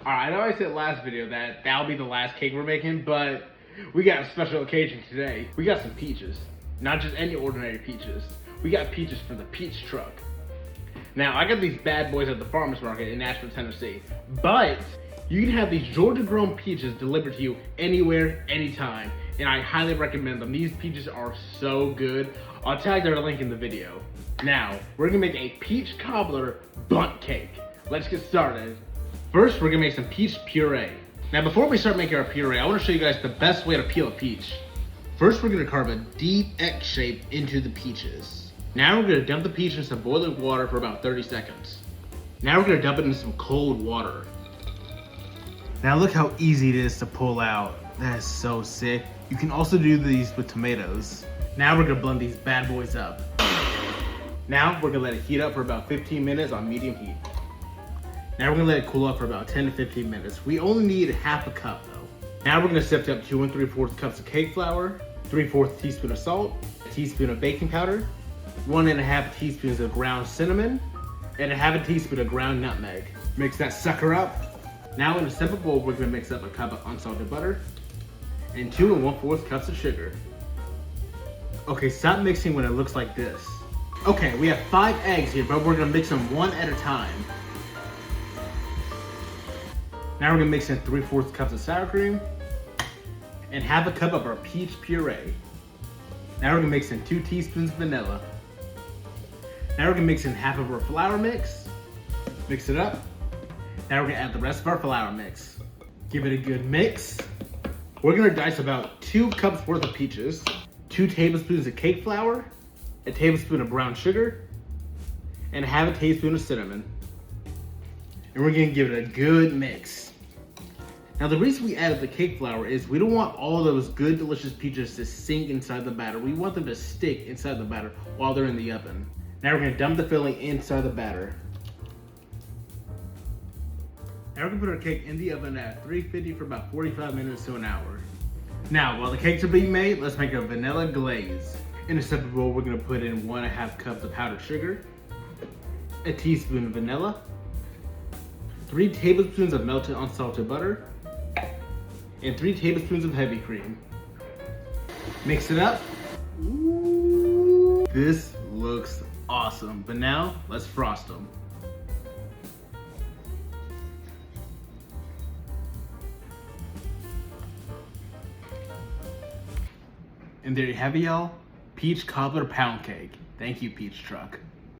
Alright, I know I said last video that that'll be the last cake we're making, but we got a special occasion today. We got some peaches. Not just any ordinary peaches. We got peaches from the peach truck. Now, I got these bad boys at the farmer's market in Nashville, Tennessee. But you can have these Georgia-grown peaches delivered to you anywhere, anytime. And I highly recommend them. These peaches are so good. I'll tag their link in the video. Now, we're gonna make a peach cobbler bundt cake. Let's get started. First, we're gonna make some peach puree. Now, before we start making our puree, I wanna show you guys the best way to peel a peach. First, we're gonna carve a deep X shape into the peaches. Now, we're gonna dump the peach in some boiling water for about 30 seconds. Now, we're gonna dump it in some cold water. Now, look how easy it is to pull out. That is so sick. You can also do these with tomatoes. Now, we're gonna blend these bad boys up. Now, we're gonna let it heat up for about 15 minutes on medium heat. Now we're gonna let it cool up for about 10 to 15 minutes. We only need half a cup though. Now we're gonna sift up 2 3/4 cups of cake flour, 3/4 teaspoon of salt, a teaspoon of baking powder, 1 1/2 teaspoons of ground cinnamon, and a 1/2 teaspoon of ground nutmeg. Mix that sucker up. Now in a separate bowl, we're gonna mix up a cup of unsalted butter and 2 1/4 cups of sugar. Okay, stop mixing when it looks like this. Okay, we have 5 eggs here, but we're gonna mix them one at a time. Now we're gonna mix in 3/4 cups of sour cream and 1/2 cup of our peach puree. Now we're gonna mix in 2 teaspoons of vanilla. Now we're gonna mix in half of our flour mix. Mix it up. Now we're gonna add the rest of our flour mix. Give it a good mix. We're gonna dice about 2 cups worth of peaches, 2 tablespoons of cake flour, a tablespoon of brown sugar, and 1/2 teaspoon of cinnamon. And we're gonna give it a good mix. Now the reason we added the cake flour is we don't want all those good delicious peaches to sink inside the batter. We want them to stick inside the batter while they're in the oven. Now we're gonna dump the filling inside the batter. Now we're gonna put our cake in the oven at 350 for about 45 minutes to an hour. Now, while the cakes are being made, let's make a vanilla glaze. In a separate bowl, we're gonna put in 1 1/2 cups of powdered sugar, a teaspoon of vanilla, 3 tablespoons of melted unsalted butter, and 3 tablespoons of heavy cream. Mix it up. Ooh, this looks awesome. But now, let's frost them. And there you have it, y'all. Peach cobbler pound cake. Thank you, Peach Truck.